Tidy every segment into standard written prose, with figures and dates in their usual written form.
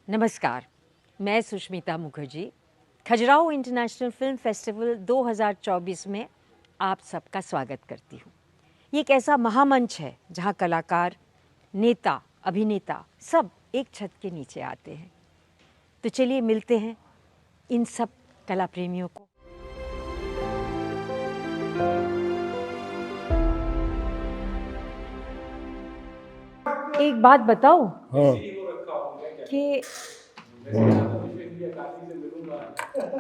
नमस्कार, मैं Sushmita Mukherjee Khajuraho international film festival 2024 में आप सबका स्वागत करती हूँ। ये एक ऐसा महामंच है जहाँ कलाकार, नेता, अभिनेता सब एक छत के नीचे आते हैं। तो चलिए मिलते हैं इन सब कला प्रेमियों को। एक बात बताओ कि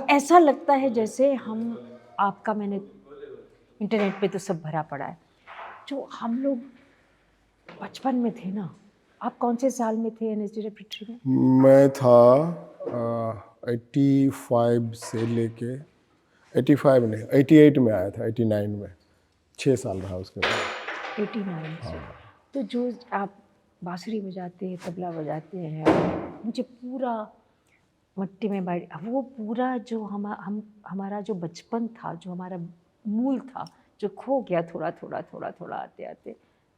ऐसा लगता है जैसे हम आपका मैंने इंटरनेट पे तो सब भरा पड़ा है, जो हम लोग बचपन में थे ना। आप कौन से साल में थे एनएसडी रेpertory में? मैं था 85 से लेके 85 नहीं 88 में आया था, 89 में 6 साल रहा उसके बाद। 89 से। तो जो आप बांसुरी बजाते हैं, तबला बजाते हैं, मुझे पूरा मट्टी में बैठ वो पूरा जो हमारा जो बचपन था, जो हमारा मूल था, जो खो गया थोड़ा आते आते,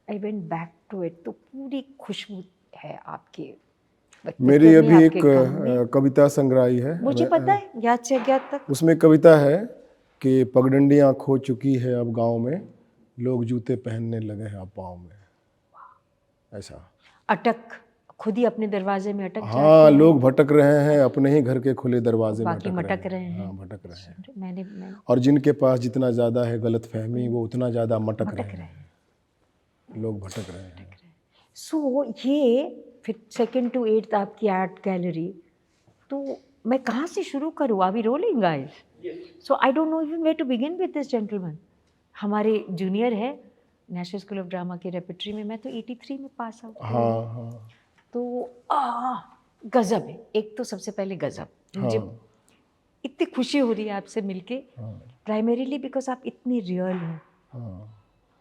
I went back to it. तो पूरी खुशबू है आपके मेरी व्यक्तित्व में, अभी आपके घर में। एक कविता संग्रही है, मुझे पता है, याद से अज्ञात तक। उसमें कविता है कि पगडंडियाँ खो चुकी है अब गांव में, लोग जूते पहनने लगे हैं अब पाँव में। ऐसा अटक खुद ही अपने दरवाजे में अटक जाते हाँ, हैं, लोग भटक रहे हैं अपने ही घर के खुले दरवाजे में, बाकी अटक मटक रहे रहे हैं। हैं। हाँ, भटक रहे हैं। मैंने और जिनके पास जितना ज़्यादा है गलत फहमी, वो उतना ज़्यादा मटक रहे रहे हैं। हैं। लोग भटक रहे हैं। सो ये फिर 2nd to 8th आपकी आर्ट गैलरी। तो मैं कहाँ से शुरू करूँ? Are we rolling guys? So I don't know even where to begin with this gentleman. हमारे जूनियर है नेशनल स्कूल ऑफ ड्रामा के रेpertory में। मैं तो 83 में पास आउट हुई। हाँ हाँ तो गजब है। एक तो सबसे पहले गजब, मुझे इतनी खुशी हो रही है आपसे मिलके, प्राइमरीली बिकॉज आप इतनी रियल हैं।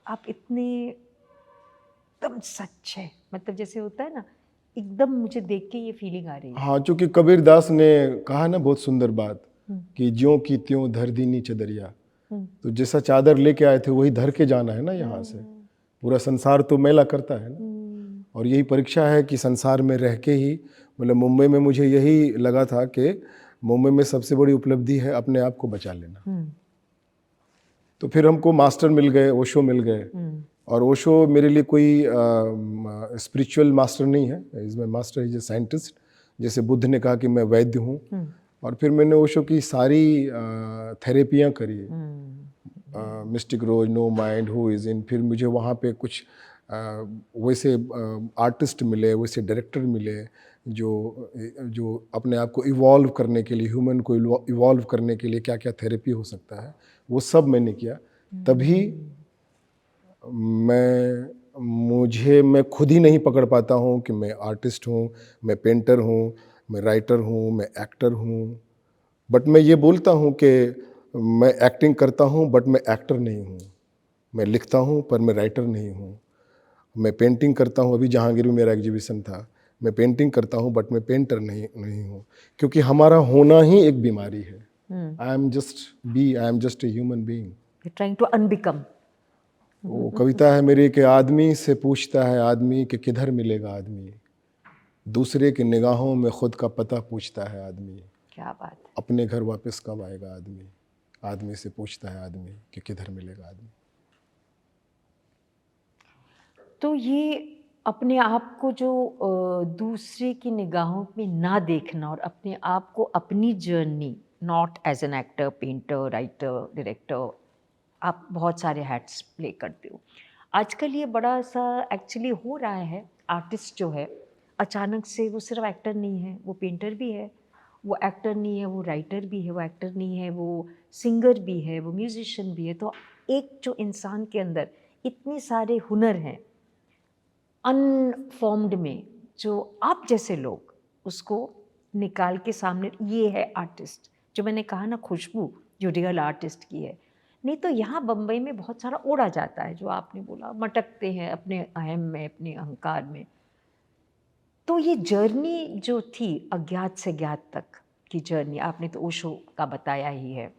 आप इतने एकदम सच है, मतलब जैसे होता है ना, एकदम मुझे देख के ये फीलिंग आ रही है। हाँ, चूंकि कबीर दास ने कहा ना बहुत सुंदर बात कि ज्यों की त्यों धर दीनी चदरिया। तो जैसा चादर लेके आए थे वही धर के जाना है ना यहाँ से। पूरा संसार तो मेला करता है ना, और यही परीक्षा है कि संसार में रह के ही, मतलब मुंबई में मुझे यही लगा था कि मुंबई में सबसे बड़ी उपलब्धि है अपने आप को बचा लेना। तो फिर हमको मास्टर मिल गए, ओशो मिल गए। और ओशो मेरे लिए कोई स्पिरिचुअल मास्टर नहीं है, is my master, is a scientist. जैसे बुद्ध ने कहा कि मैं वैद्य हूँ। और फिर मैंने ओशो की सारी थेरेपियाँ करी, mystic rose, no mind, who is in. फिर मुझे वहाँ पे कुछ वैसे आर्टिस्ट मिले, वैसे डायरेक्टर मिले जो अपने आप को इवॉल्व करने के लिए, ह्यूमन को इवॉल्व करने के लिए क्या क्या थेरेपी हो सकता है, वो सब मैंने किया। तभी मैं खुद ही नहीं पकड़ पाता हूँ कि मैं आर्टिस्ट हूँ, मैं पेंटर हूँ, मैं राइटर हूँ, मैं एक्टर हूँ। बट मैं ये बोलता हूँ कि मैं एक्टिंग करता हूँ बट मैं एक्टर नहीं हूँ। मैं लिखता हूँ पर मैं राइटर नहीं हूँ। मैं पेंटिंग करता हूँ, अभी जहांगीर में मेरा एग्जीबिशन था, मैं पेंटिंग करता हूँ बट मैं पेंटर नहीं हूँ। क्योंकि हमारा होना ही एक बीमारी है। I am just a human being. Trying to unbecome. वो कविता है मेरी कि आदमी से पूछता है आदमी कि किधर मिलेगा आदमी, दूसरे की निगाहों में खुद का पता पूछता है आदमी। क्या बात है। अपने घर वापस कब आएगा आदमी, आदमी से पूछता है आदमी कि किधर मिलेगा आदमी। तो ये अपने आप को जो दूसरे की निगाहों में ना देखना, और अपने आप को, अपनी journey, not as an actor, painter, writer, director, आप बहुत सारे हैट्स प्ले करते हो। आजकल ये बड़ा सा एक्चुअली हो रहा है। आर्टिस्ट जो है अचानक से वो सिर्फ एक्टर नहीं है, वो पेंटर भी है, वो एक्टर नहीं है, वो राइटर भी है, वो एक्टर नहीं है, वो सिंगर भी है, वो म्यूजिशियन भी है। तो एक जो इंसान के अंदर इतने सारे हुनर हैं अनफॉर्म्ड में, जो आप जैसे लोग उसको निकाल के सामने, ये है आर्टिस्ट। जो मैंने कहा ना, खुशबू जो रियल आर्टिस्ट की है। नहीं तो यहाँ बम्बई में बहुत सारा ओढ़ा जाता है, जो आपने बोला, मटकते हैं अपने अहम में, अपने अहंकार में। तो ये जर्नी जो थी अज्ञात से ज्ञात तक की जर्नी, आपने तो ओशो का बताया ही है।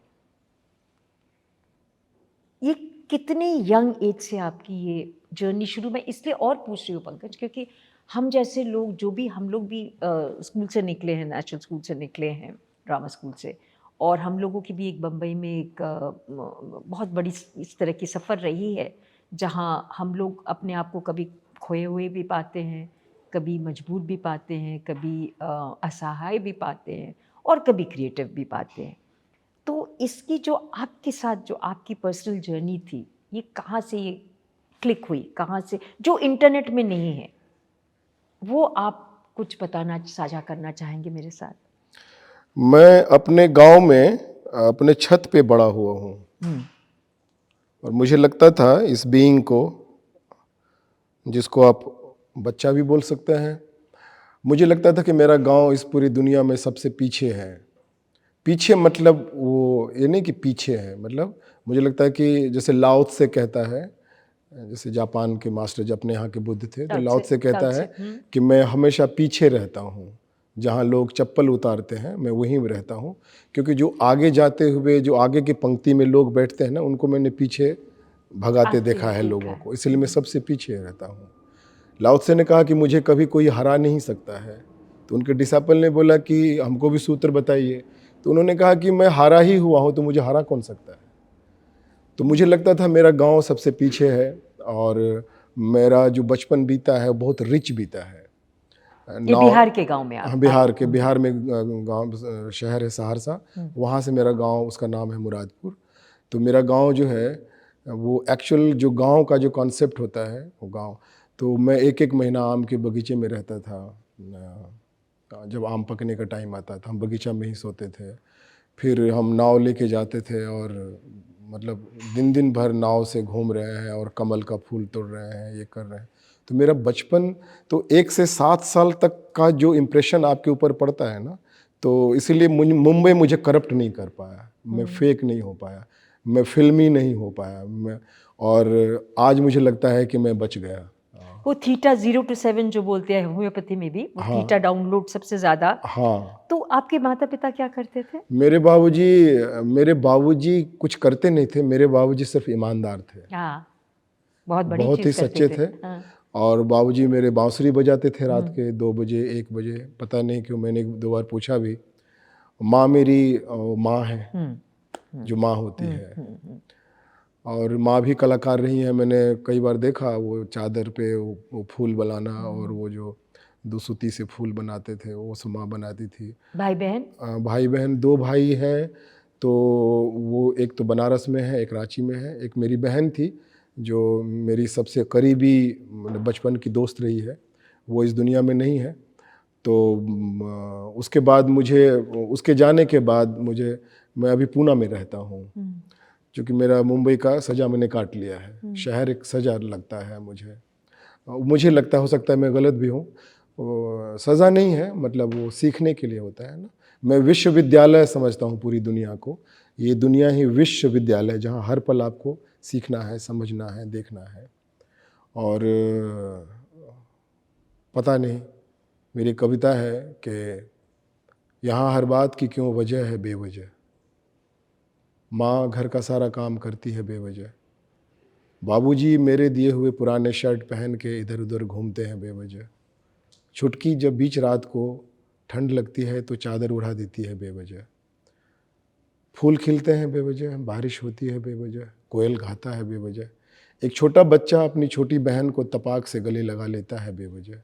ये कितने यंग एज से आपकी ये जर्नी शुरू, मैं इसलिए और पूछ रही हूँ पंकज, क्योंकि हम जैसे लोग जो भी हम लोग भी स्कूल से निकले हैं, नेशनल स्कूल से निकले हैं, ड्रामा स्कूल से, और हम लोगों की भी एक बम्बई में एक बहुत बड़ी इस तरह की सफ़र रही है जहाँ हम लोग अपने आप को कभी खोए हुए भी पाते हैं, कभी मजबूर भी पाते हैं, कभी असहाय भी पाते हैं और कभी क्रिएटिव भी पाते हैं। तो इसकी जो आपके साथ जो आपकी पर्सनल जर्नी थी, ये कहाँ से ये क्लिक हुई? कहाँ से जो इंटरनेट में नहीं है, वो आप कुछ बताना साझा करना चाहेंगे मेरे साथ? मैं अपने गांव में अपने छत पे बड़ा हुआ हूँ हुँ, और मुझे लगता था इस बीइंग को, जिसको आप बच्चा भी बोल सकते हैं, मुझे लगता था कि मेरा गांव इस पूरी दुनिया में सबसे पीछे है। पीछे मतलब वो ये नहीं कि पीछे है, मतलब मुझे लगता है कि जैसे लाओ त्से कहता है, जैसे जापान के मास्टर जो अपने यहाँ के बुद्ध थे, तो लाओ त्से कहता है कि मैं हमेशा पीछे रहता हूँ, जहाँ लोग चप्पल उतारते हैं मैं वहीं रहता हूँ, क्योंकि जो आगे जाते हुए जो आगे की पंक्ति में लोग बैठते हैं ना, उनको मैंने पीछे भगाते आते देखा है देखा लोगों है। को, इसलिए मैं सबसे पीछे रहता हूँ। लाओ त्से ने कहा कि मुझे कभी कोई हरा नहीं सकता है, तो उनके डिसाइपल ने बोला कि हमको भी सूत्र बताइए, तो उन्होंने कहा कि मैं हारा ही हुआ हूँ तो मुझे हरा कौन सकता है। तो मुझे लगता था मेरा गांव सबसे पीछे है, और मेरा जो बचपन बीता है बहुत रिच बीता है। ये नौ बिहार के गाँव में हाँ, आप बिहार में गांव शहर है सहरसा, वहाँ से मेरा गांव, उसका नाम है मुरादपुर। तो मेरा गांव जो है वो एक्चुअल जो गांव का जो कॉन्सेप्ट होता है वो गांव, तो मैं एक एक महीना आम के बगीचे में रहता था। जब आम पकने का टाइम आता था हम बगीचा में ही सोते थे, फिर हम नाव लेके जाते थे और मतलब दिन दिन भर नाव से घूम रहे हैं और कमल का फूल तोड़ रहे हैं, ये कर रहे हैं। तो मेरा बचपन तो 1 से 7 साल तक का जो इम्प्रेशन आपके ऊपर पड़ता है ना, तो इसीलिए मुंबई मुझे करप्ट नहीं कर पाया, मैं फेक नहीं हो पाया, मैं फिल्मी नहीं हो पाया, मैं, और आज मुझे लगता है कि मैं बच गया। वो थीटा 0 to 7 जो बोलते हैं होम्योपैथी में भी, वो थीटा हाँ, डाउनलोड सबसे ज़्यादा। हाँ। तो आपके माता-पिता क्या करते थे? मेरे बाबूजी कुछ करते नहीं थे, मेरे बाबूजी सिर्फ़ ईमानदार थे, हाँ, बहुत बड़ी बहुत ही चीज़ करते सच्चे थे। थे। हाँ। और बाबूजी मेरे बांसुरी बजाते थे रात के 2 बजे, 1 बजे, पता नहीं क्यों, मैंने 2 बार पूछा भी। माँ मेरी माँ है, हुँ, हुँ, जो माँ होती हुँ, है, हुँ, हुँ। और माँ भी कलाकार रही हैं। मैंने कई बार देखा वो चादर पे वो फूल बनाना, और वो जो दुसुती से फूल बनाते थे वो सब माँ बनाती थी। भाई-बहन? भाई-बहन 2 भाई हैं, तो वो एक तो बनारस में है, एक रांची में है। एक मेरी बहन थी, जो मेरी सबसे करीबी मतलब बचपन की दोस्त रही है, वो इस दुनिया में नहीं है। तो उसके बाद मुझे, उसके जाने के बाद मुझे, मैं अभी पूना में रहता हूँ, हुँ, क्योंकि मेरा मुंबई का सज़ा मैंने काट लिया है। शहर एक सज़ा लगता है मुझे। मुझे लगता है, हो सकता है मैं गलत भी हूँ, वो सज़ा नहीं है, मतलब वो सीखने के लिए होता है ना। मैं विश्वविद्यालय समझता हूँ पूरी दुनिया को, ये दुनिया ही विश्वविद्यालय, जहाँ हर पल आपको सीखना है, समझना है, देखना है। और पता नहीं, मेरी कविता है कि यहाँ हर बात की क्यों वजह है बेवजह, माँ घर का सारा काम करती है बेवजह, बाबूजी मेरे दिए हुए पुराने शर्ट पहन के इधर उधर घूमते हैं बेवजह, छुटकी जब बीच रात को ठंड लगती है तो चादर उड़ा देती है बेवजह, फूल खिलते हैं बेवजह, बारिश होती है बेवजह, कोयल गाता है बेवजह, एक छोटा बच्चा अपनी छोटी बहन को तपाक से गले लगा लेता है बेवजह।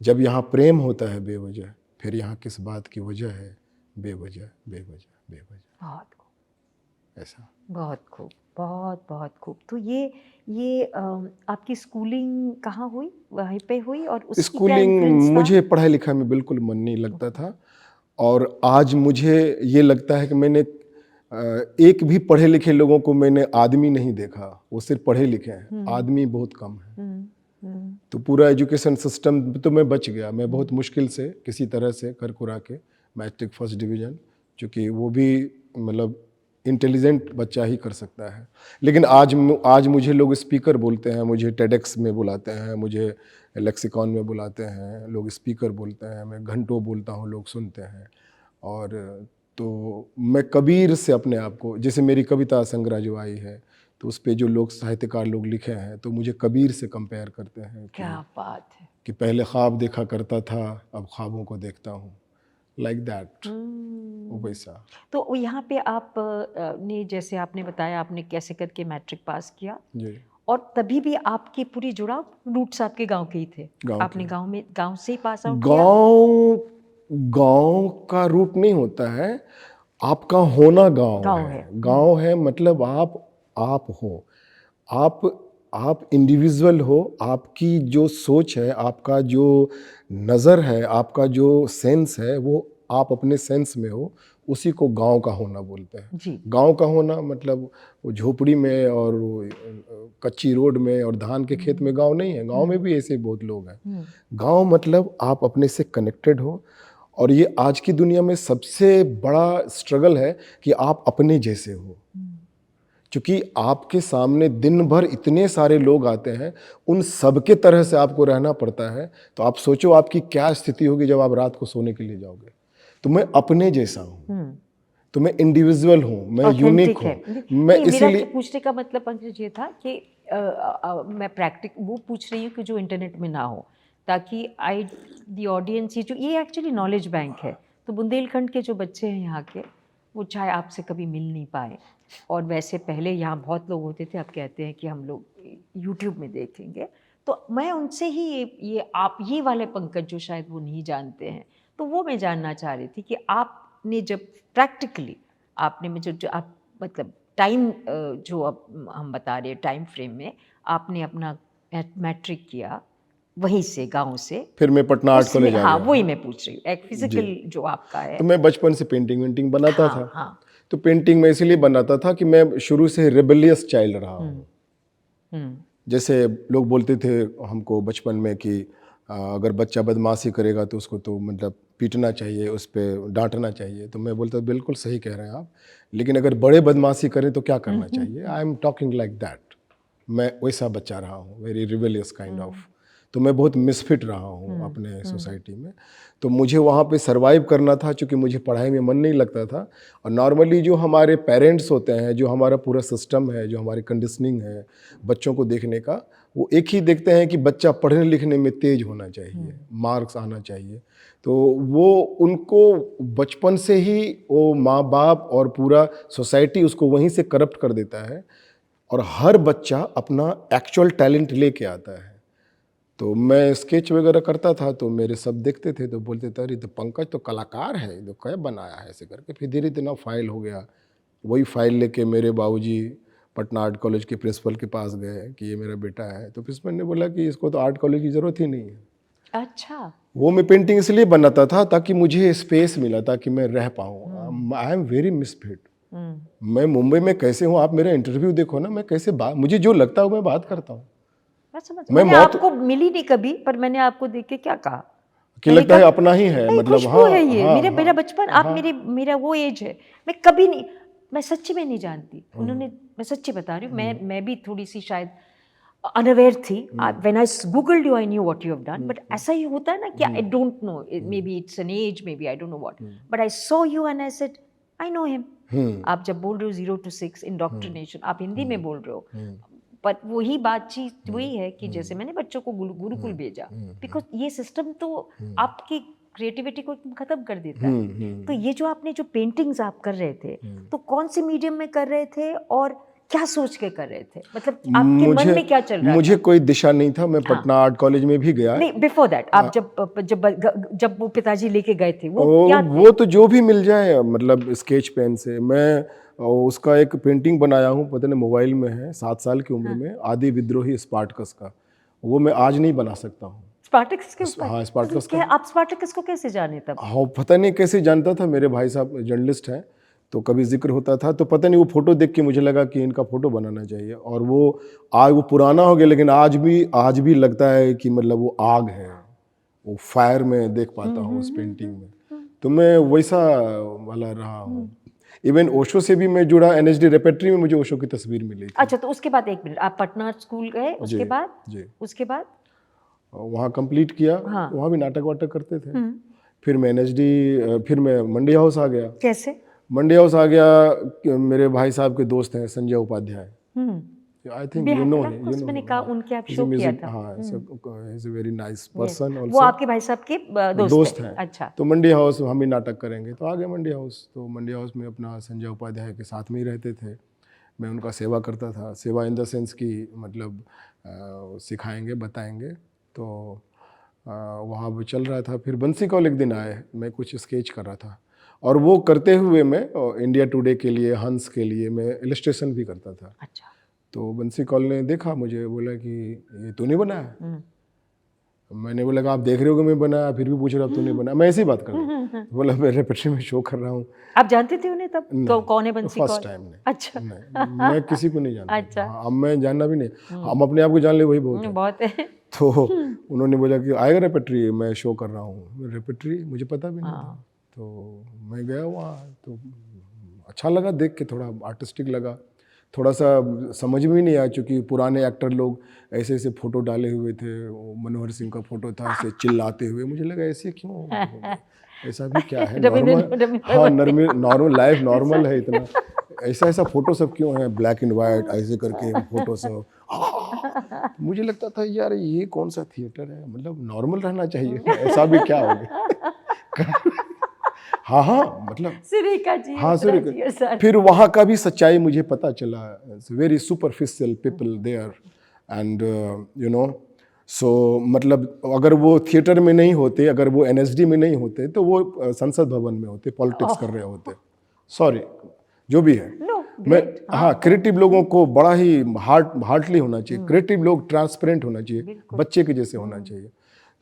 जब यहाँ प्रेम होता है बेवजह, फिर यहाँ किस बात की वजह है बेवजह, बेवजह, बेवजह। बहुत खूब, ऐसा। बहुत खूब, बहुत खूब। तो ये आपकी स्कूलिंग कहाँ हुई? वहीं पे हुई और उसकी क्या स्कूलिंग, इन्फ्लुएंस था? मुझे पढ़ाई लिखाई में बिल्कुल मन नहीं लगता था, और आज मुझे ये लगता है कि मैंने एक भी पढ़े लिखे लोगों को मैंने आदमी नहीं देखा, वो सिर्फ पढ़े लिखे हैं, आदमी बहुत कम है। हुँ, हुँ, तो पूरा एजुकेशन सिस्टम तो मैं बच गया, मैं बहुत मुश्किल से किसी तरह से कर कुरा के मैट्रिक फर्स्ट डिवीज़न, चूँकि वो भी मतलब इंटेलिजेंट बच्चा ही कर सकता है। लेकिन आज मुझे लोग स्पीकर बोलते हैं, मुझे टेडेक्स में बुलाते हैं, मुझे लेक्सिकॉन में बुलाते हैं, लोग स्पीकर बोलते हैं, मैं घंटों बोलता हूँ, लोग सुनते हैं। और तो मैं कबीर से अपने आप को, जैसे मेरी कविता संग्रह जो आई है, तो उस पे जो लोग साहित्यकार लोग लिखे हैं तो मुझे कबीर से कंपेयर करते हैं क्या बात है। कि पहले ख्वाब देखा करता था, अब ख्वाबों को देखता हूँ, लाइक दैट, वैसा। तो यहाँ पे आप ने जैसे आपने बताया आपने कैसे करके मैट्रिक पास किया, जी, और तभी भी आपकी पूरी जुड़ाव रूट्स आपके गांव के ही थे। गांव आपने के। गांव से ही पास आउट किया। गांव गांव का रूट नहीं होता है, आपका होना गांव गांव है। है। गांव है मतलब आप हो, आप आप इंडिविजुअल हो, आपकी जो सोच है, आपका जो नज़र है, आपका जो सेंस है, वो आप अपने सेंस में हो, उसी को गांव का होना बोलते हैं। जी। गांव का होना मतलब वो झोपड़ी में और वो कच्ची रोड में और धान के खेत में गांव नहीं है। गांव में भी ऐसे बहुत लोग हैं। गांव मतलब आप अपने से कनेक्टेड हो, और ये आज की दुनिया में सबसे बड़ा स्ट्रगल है कि आप अपने जैसे हो। क्योंकि आपके सामने दिन भर इतने सारे लोग आते हैं, उन सबके तरह से आपको रहना पड़ता है। तो आप सोचो आपकी क्या स्थिति होगी जब आप रात को सोने के लिए जाओगे। तो मैं अपने जैसा हूँ, तो मैं इंडिविजुअल हूँ, मैं यूनिक ऑथेंटिक है। हूँ, मैं नहीं, मेरा इसीलिए। पूछने का मतलब पंकज ये था कि मैं प्रैक्टिक वो पूछ रही हूँ कि जो इंटरनेट में ना हो, ताकि आई दी ऑडियंस, ये एक्चुअली नॉलेज बैंक है। तो बुंदेलखंड के जो बच्चे हैं यहाँ के, वो चाहे आपसे कभी मिल नहीं पाए, और वैसे पहले यहाँ बहुत लोग होते थे, अब कहते हैं कि हम लोग यूट्यूब में देखेंगे, तो मैं उनसे ही ये आप ये वाले पंकज जो शायद वो नहीं जानते हैं, तो वो मैं जानना चाह रही थी कि आपने जब प्रैक्टिकली आपने में जो आप मतलब टाइम जो अब हम बता रहे हैं टाइम फ्रेम में, आपने अपना मैट्रिक किया वहीं से गांव से, फिर मैं पटना आर्ट उसमें कॉलेज आ हाँ गया। वही मैं पूछ रही हूँ, एक जी, फिजिकल जो आपका है। तो मैं बचपन से पेंटिंग वेंटिंग बनाता हाँ था। हाँ। तो पेंटिंग में इसलिए बनाता था कि मैं शुरू से रेबेलियस चाइल्ड रहा हूँ। हम्म। जैसे लोग बोलते थे हमको बचपन में कि अगर बच्चा बदमाशी करेगा तो उसको तो मतलब पीटना चाहिए, उस पर डांटना चाहिए। तो मैं बोलता बिल्कुल सही कह रहे हैं आप, लेकिन अगर बड़े बदमाशी करें तो क्या करना चाहिए। I am talking like that. मैं वैसा बच्चा रहा हूँ, वेरी रिबेलियस काइंड ऑफ। तो मैं बहुत मिसफिट रहा हूँ अपने सोसाइटी में। तो मुझे वहाँ पे सरवाइव करना था, क्योंकि मुझे पढ़ाई में मन नहीं लगता था। और नॉर्मली जो हमारे पेरेंट्स होते हैं, जो हमारा पूरा सिस्टम है, जो हमारी कंडीशनिंग है बच्चों को देखने का, वो एक ही देखते हैं कि बच्चा पढ़ने लिखने में तेज होना चाहिए, मार्क्स आना चाहिए। तो वो उनको बचपन से ही वो माँ बाप और पूरा सोसाइटी उसको वहीं से करप्ट कर देता है, और हर बच्चा अपना एक्चुअल टैलेंट लेके आता है। तो मैं स्केच वगैरह करता था, तो मेरे सब देखते थे तो बोलते थे अरे तो पंकज तो कलाकार है, तो क्या बनाया है, ऐसे करके। फिर धीरे धीरे ना फाइल हो गया। वही फाइल लेके मेरे बाबूजी पटना आर्ट कॉलेज के प्रिंसिपल के पास गए कि ये मेरा बेटा है। तो प्रिंसिपल ने बोला कि इसको तो आर्ट कॉलेज की ज़रूरत ही नहीं है। अच्छा। वो मैं पेंटिंग इसलिए बनाता था ताकि मुझे स्पेस मिला, ताकि मैं रह पाऊँ। I am very misfit. मैं मुंबई में कैसे हूँ, आप मेरा इंटरव्यू देखो ना, मैं कैसे बात, मुझे जो लगता है मैं बात करता हूँ। मैंने आपको मिली नहीं कभी, पर मैंने आपको देख के क्या कहा, कि मैंने लगता है कहा अपना ही है, नहीं मतलब खुशबू हाँ है ये, हाँ मेरा हाँ बचपन, आप हाँ। मेरा वो एज है। मैं कभी नहीं, मैं सच्ची में नहीं जानती उन्होंने, मैं सच्ची बता रही हूँ, मैं भी थोड़ी सी शायद अनअवेयर थी। When I googled you I knew what you have done, but ऐसा ही होता है ना कि I don't know, maybe it's an age, maybe I don't know what, but I saw you and I said I know him. आप जब बोल रहे हो 0 to 6 इंडोक्ट्रिनेशन, आप हिंदी में बोल रहे हो, पर वही बातचीत वही है कि जैसे मैंने बच्चों को गुरुकुल भेजा, बिकॉज ये सिस्टम तो आपकी क्रिएटिविटी को खत्म कर देता है। तो ये जो आपने जो पेंटिंग्स आप कर रहे थे, तो कौन से मीडियम में कर रहे थे और क्या सोच के कर रहे थे, मतलब आपके मन में क्या चल रहा था? मुझे कोई दिशा नहीं था। मैं पटना आर्ट कॉलेज में भी गया। नहीं, बिफोर दैट आप जब वो पिताजी लेके गए थे, वो क्या थे? वो तो जो भी मिल जाए, मतलब स्केच पेन से मैं उसका एक पेंटिंग बनाया हूँ, पता नहीं मोबाइल में है, 7 साल की उम्र में, आदि विद्रोही स्पार्टकस का। वो मैं आज नहीं बना सकता हूँ। स्पार्टकस के ऊपर? हाँ, स्पार्टकस का। आप स्पार्टकस को कैसे जाने तब? हाँ, पता नहीं कैसे जानता था, मेरे भाई साहब जर्नलिस्ट हैं, तो कभी जिक्र होता था, तो पता नहीं वो फोटो देख के मुझे लगा कि इनका फोटो बनाना चाहिए। और वो आज वो पुराना हो गया, लेकिन आज भी लगता है कि मतलब वो आग है, वो फायर में देख पाता हूँ उस पेंटिंग में। तो मैं वैसा वाला रहा हूँ। इवन ओशो से भी मैं जुड़ा, एनएसडी रेपेट्री में मुझे ओशो की तस्वीर मिली थी। अच्छा, तो उसके बाद 1 मिनट, आप पटना स्कूल गए, उसके बाद? जी, उसके बाद वहाँ कंप्लीट किया। हाँ। वहाँ भी नाटक वाटक करते थे। फिर मैं एनएसडी, फिर मैं मंडी हाउस आ गया। कैसे? मंडी हाउस आ गया, मेरे भाई साहब के दोस्त हैं Sanjay Upadhyay, I think you know of course मैंने कहा उनके आप शो किया था। हाँ, is a very nice person वो आल्सो। आपके भाई साहब के दोस्त हैं। अच्छा। तो मंडी हाउस हम ही नाटक करेंगे, तो आ गए मंडी हाउस। तो मंडी हाउस में अपना संजय उपाध्याय के साथ में ही रहते थे। मैं उनका सेवा करता था, सेवा इन द सेंस की मतलब सिखाएंगे बताएंगे। तो वहाँ भी चल रहा था। फिर बंसी कौल एक दिन आए, मैं कुछ स्केच कर रहा था, और वो करते हुए मैं इंडिया टुडे के लिए, हंस के लिए मैं इलस्ट्रेशन भी करता था। अच्छा। तो बंसी कौल ने देखा मुझे, बोला कि ये तूने बनाया? मैंने बोला कि आप देख रहे हो कि मैं बनाया, फिर भी पूछ रहा तूने बनाया? मैं ऐसी बात कर रहा हूँ। बोला मैं रेपेट्री में शो कर रहा हूँ। आप जानते थे उन्हें तब? कौन है बंसी कौल? फर्स्ट टाइम नहीं। अच्छा। नहीं, मैं किसी को नहीं जानता। अच्छा। हाँ, अब मैं जानना भी नहीं, हम अपने आप को जान ले वही बहुत है। बहुत है। तो उन्होंने बोला कि आएगा रेपेट्री, मैं शो कर रहा हूँ। रेपेट्री मुझे पता भी नहीं था। तो मैं गया वहाँ, तो अच्छा लगा देख के, थोड़ा आर्टिस्टिक लगा, थोड़ा सा समझ में नहीं आया, क्योंकि पुराने एक्टर लोग ऐसे ऐसे फोटो डाले हुए थे। मनोहर सिंह का फोटो था ऐसे चिल्लाते हुए, मुझे लगा ऐसे क्यों, ऐसा भी क्या है, नॉर्मल, हाँ नॉर्मल लाइफ नॉर्मल है, इतना ऐसा ऐसा फोटो सब क्यों है, ब्लैक एंड वाइट ऐसे करके फोटो सब। मुझे लगता था यार ये कौन सा थिएटर है, मतलब नॉर्मल रहना चाहिए, ऐसा भी क्या हो गया। हाँ मतलब सुरेखा जी, हाँ सुरेखा। फिर वहाँ का भी सच्चाई मुझे पता चला, very superficial people there, and you know, so मतलब अगर वो थिएटर में नहीं होते, अगर वो एनएसडी में नहीं होते, तो वो संसद भवन में होते, पॉलिटिक्स कर रहे होते। सॉरी, जो भी है। मैं हाँ, क्रिएटिव लोगों को बड़ा ही हार्टली होना चाहिए, क्रिएटिव लोग ट्रांसपेरेंट होना चाहिए, बच्चे के जैसे होना चाहिए।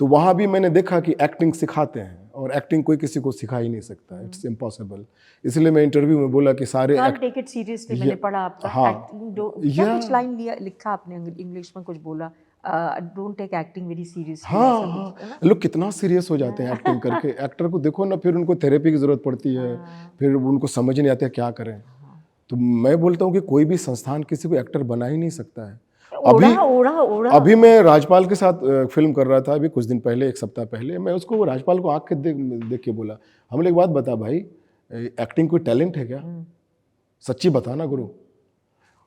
तो वहाँ भी मैंने देखा कि एक्टिंग सिखाते हैं, और एक्टिंग कोई किसी को सिखा ही नहीं सकता, इट्स इम्पॉसिबल। इसलिए मैं इंटरव्यू में बोला कि सारे टेक इट सीरियसली, मैंने पढ़ा आपका। हाँ, क्या कुछ लाइन लिखा आपने इंग्लिश में, कुछ बोला, don't take acting very seriously. हाँ, लोग कितना सीरियस हो जाते हैं एक्टिंग करके। एक्टर को देखो ना, फिर उनको थेरेपी की जरूरत पड़ती है, फिर उनको समझ नहीं आता क्या करें। तो मैं बोलता हूँ कि कोई भी संस्थान किसी को एक्टर बना ही नहीं सकता है। अभी मैं राजपाल के साथ फिल्म कर रहा था, अभी कुछ दिन पहले, एक सप्ताह पहले, मैं उसको, राजपाल को आँख के देख के बोला, हमने एक बात बता भाई, एक्टिंग कोई टैलेंट है क्या? सच्ची बता ना गुरु।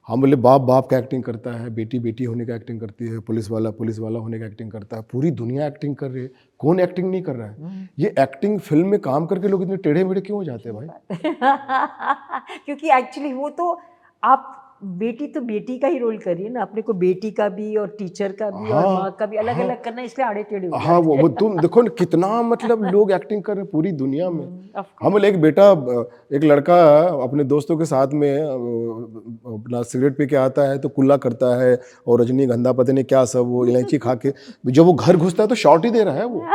हम बोले बाप बाप का एक्टिंग करता है, बेटी बेटी होने का एक्टिंग करती है, पुलिस वाला होने का एक्टिंग करता है, पूरी दुनिया एक्टिंग कर रही है, कौन एक्टिंग नहीं कर रहा है? ये एक्टिंग फिल्म में काम करके लोग इतने टेढ़े मेढ़े क्यों हो जाते हैं भाई? क्योंकि एक्चुअली वो तो आप बेटी तो बेटी का ही रोल करिए ना, अपने को बेटी का भी और टीचर का भी और माँ का भी अलग अलग करना, इसलिए आड़े टेढ़े हो जाते हैं। हाँ, वो तुम देखो ना कितना मतलब लोग एक्टिंग कर रहे हैं पूरी दुनिया में। हम एक बेटा, एक लड़का अपने दोस्तों के साथ में अपना सिगरेट पी के आता है तो कुल्ला करता है, और रजनीगंधा पता नहीं क्या सब, वो इलायची खा के जब वो घर घुसता है तो शॉट ही दे रहा है वो।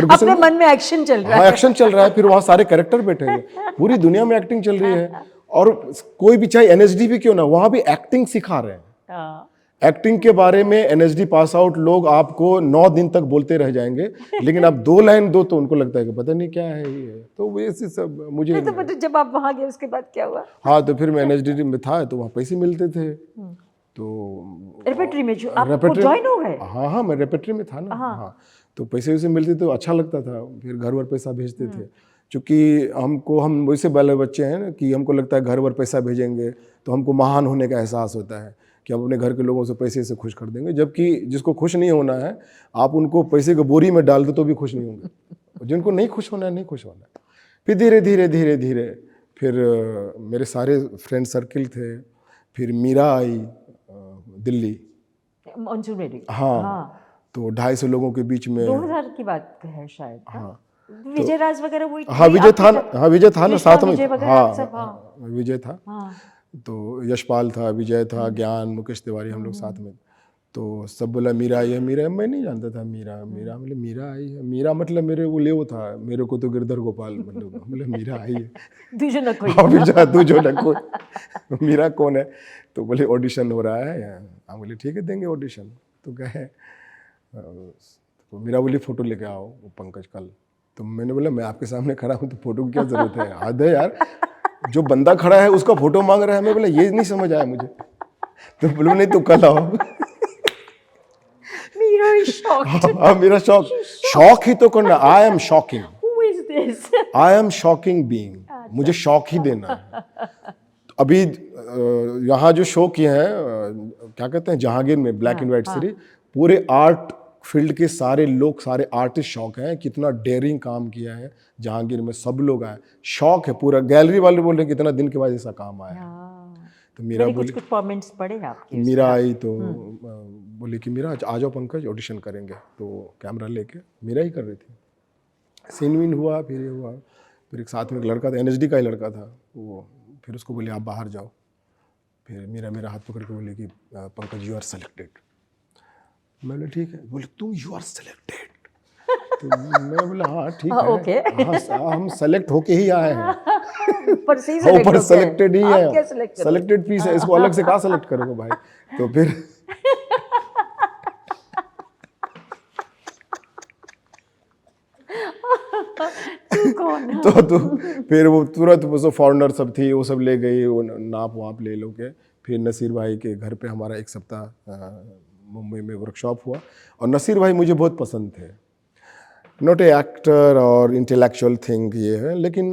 अपने मन में एक्शन चल रहा है। हाँ, एक्शन चल रहा है, फिर वहाँ सारे कैरेक्टर बैठे हैं, पूरी दुनिया में एक्टिंग चल रही है। और कोई भी, चाहे एनएसडी भी क्यों ना, वहाँ भी एक्टिंग सिखा रहे हैं। एक्टिंग के बारे में एनएसडी पास आउट लोग आपको 9 दिन तक बोलते रह जाएंगे, लेकिन आप 2 लाइन दो तो उनको लगता है कि पता नहीं क्या है ये। तो वैसे सब मुझे तो जब आप वहाँ गए उसके बाद क्या हुआ? हाँ, तो फिर मैं एनएसडी में था, तो वहाँ पैसे मिलते थे, तो रेपेट्री में आप ज्वाइन हो गए? हाँ, मैं रेपेट्री में था ना। हाँ, तो पैसे वैसे मिलते तो अच्छा लगता था, फिर घर वर पैसा भेजते थे, क्योंकि हम वैसे बाले बच्चे हैं ना कि हमको लगता है घर वर पैसा भेजेंगे तो हमको महान होने का एहसास होता है कि हम अपने घर के लोगों से पैसे से खुश कर देंगे, जबकि जिसको खुश नहीं होना है आप उनको पैसे को बोरी में डाल दो तो भी खुश नहीं होंगे। जिनको नहीं खुश होना है, नहीं खुश होना है। फिर धीरे धीरे फिर मेरे सारे फ्रेंड सर्किल थे, फिर मीरा आई दिल्ली। हाँ, तो 250 लोगों के बीच में 2000 की बात है शायद। हाँ, विजय राज वगैरह वो, हाँ विजय था ना साथ में। हाँ, विजय था। तो यशपाल था, विजय था, ज्ञान, मुकेश तिवारी, हम लोग साथ में। तो सब बोला मीरा आई है, मीरा। मैं नहीं जानता था मीरा मतलब मीरा आई है, मीरा मतलब मेरे वो ले था, मेरे को तो गिरधर गोपाल मतलब मीरा आई है। तुझे न कोई, तुझे न कोई, मीरा कौन है? तो बोले ऑडिशन हो रहा है। हम बोले ठीक है, देंगे ऑडिशन। तो कहे, तो मीरा बोली फोटो लेके आओ पंकज कल। तो मैंने बोला मैं आपके सामने खड़ा हूँ तो फोटो की क्या जरूरत है? हद है यार, जो बंदा खड़ा है उसका फोटो मांग रहा है। मैं बोला ये नहीं समझ आया मुझे। तो बोले नहीं, तो कल आओ। मेरा शौक ही तो करना। I am shocking, I am shocking being, मुझे शौक ही देना है। अभी यहाँ जो शो किए हैं क्या कहते हैं जहांगीर में ब्लैक एंड व्हाइट सीरीज, पूरे आर्ट फील्ड के सारे लोग, सारे आर्टिस्ट शौक हैं कितना डेयरिंग काम किया है जहांगीर में, सब लोग आए, शौक है पूरा। गैलरी वाले बोल रहे हैं कितना दिन के बाद ऐसा काम आया है। तो मीरा मैंने बोली, कुछ कमेंट्स पढ़े आपके। मीरा आई तो बोली कि मीरा आ जाओ पंकज ऑडिशन करेंगे, तो कैमरा लेके मीरा ही कर रही थी। सीन वीन हुआ, फिर ये हुआ, फिर एक साथ में एक लड़का था, NSD का ही लड़का था वो, फिर उसको बोले आप बाहर जाओ। फिर मीरा मेरा हाथ पकड़ के बोले कि पंकज यू आर सेलेक्टेड। मैं बोले ठीक है। बोले तुम यू आर सेलेक्टेड? तो मैं बोला हाँ ठीक है, ओके। हाँ हम सेलेक्ट होके ही आए हैं, ऊपर से ही ऊपर सेलेक्टेड ही आप क्या है, select करोगे? सेलेक्टेड पीस है, इसको अलग से कहाँ सेलेक्ट करोगे भाई। तो फिर तू कौन है? तो फिर वो तुरंत वो सब फॉरेनर सब थी, वो सब ले गई, वो नाप वाप ले लो के। फिर नसीर भाई के घर पे हमारा एक सप्ताह मुंबई में वर्कशॉप हुआ। और नसीर भाई मुझे बहुत पसंद थे, नॉट ए एक्टर और इंटेलेक्चुअल थिंग ये है, लेकिन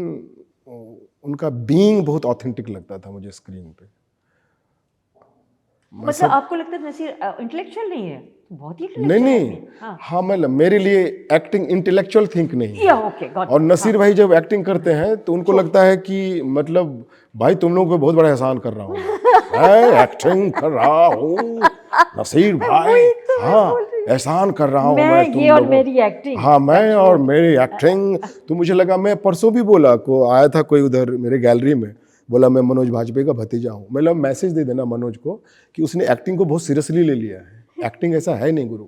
उनका बीइंग बहुत ऑथेंटिक लगता था मुझे स्क्रीन पे। मतलब आपको लगता है नसीर इंटेलेक्चुअल नहीं है? बहुत ही नहीं नहीं, हाँ मतलब मेरे लिए एक्टिंग इंटेलेक्चुअल थिंक नहीं है। Okay got. और नसीर भाई जब एक्टिंग करते हैं तो उनको लगता है कि मतलब भाई तुम लोगों को बहुत बड़ा एहसान कर रहा हूँ, मैं एक्टिंग कर रहा हूँ नसीर भाई, हाँ एहसान कर रहा हूँ मैं तुम ये और लोगों, मेरी एक्टिंग, हाँ मैं और मेरी एक्टिंग। तो मुझे लगा, मैं परसों भी बोला को आया था कोई उधर मेरे गैलरी में, बोला मैं मनोज वाजपेयी का भतीजा हूँ। मतलब मैसेज दे देना मनोज को कि उसने एक्टिंग को बहुत सीरियसली ले लिया है, एक्टिंग ऐसा है नहीं गुरु,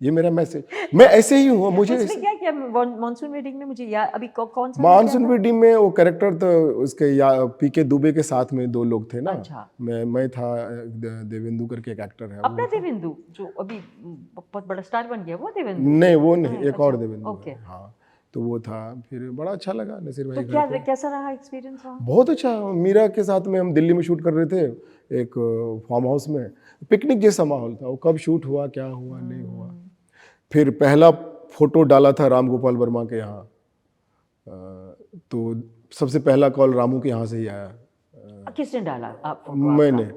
ये मेरा मैसेज। मैं ऐसे ही हूँ, मुझे उसमें क्या क्या मॉनसून वेडिंग में मुझे याद अभी कौन सा मानसून वेडिंग में वो कैरेक्टर तो उसके पीके दुबे के साथ में दो लोग थे ना। अच्छा। मैं था, देवेंदु करके एक एक्टर है अपना देवेंदु जो अभी बहुत बड़ा स्टार बन गया, वो देवेंदु? नहीं वो नहीं, एक और देवेंदु ओके। है, हाँ तो वो था। फिर बड़ा अच्छा लगा नसीर भाई तो घर पे। कैसा रहा एक्सपीरियंस वहाँ? बहुत अच्छा। मीरा के साथ में हम दिल्ली में शूट कर रहे थे एक फार्म हाउस में, पिकनिक जैसा माहौल था। वो कब शूट हुआ, क्या हुआ, नहीं हुआ। फिर पहला फोटो डाला था राम गोपाल वर्मा के यहाँ, तो सबसे पहला कॉल रामू के यहाँ से ही आया। किसने डाला आप? मैंने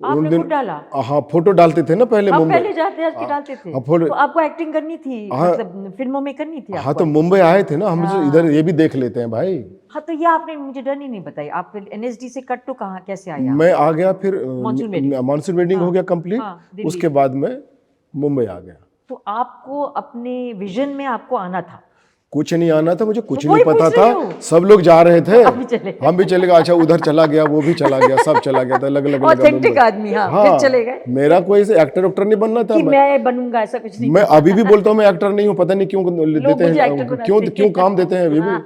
आपने खुद डाला? हाँ फोटो डालते थे ना पहले आप मुंबई। पहले जाते हैं डालते थे, तो आपको एक्टिंग करनी थी, मतलब फिल्मों में करनी थी हाँ आपको? तो मुंबई आए थे ना हम, इधर ये भी देख लेते हैं भाई। हाँ तो ये आपने मुझे डर ही नहीं बताई। आप फिर NSD से कट टू कहाँ कैसे आया? मैं आ गया फिर मानसून वेडिंग हो गया कंप्लीट, उसके बाद मैं मुंबई आ गया। तो आपको अपने विजन में आपको आना था? कुछ नहीं आना था मुझे, कुछ तो नहीं पता था, सब लोग जा रहे थे, हम भी चले गए। अच्छा उधर चला गया, वो भी चला गया, सब चला गया था, अलग अलग ऑथेंटिक आदमी। हाँ, फिर चले गए। मेरा कोई ऐसे एक्टर उक्टर नहीं बनना था कि मैं बनूंगा, ऐसा कुछ नहीं। मैं अभी भी बोलता हूँ मैं एक्टर नहीं हूँ, पता नहीं क्यों देते हैं, क्यों काम देते हैं अभी भी।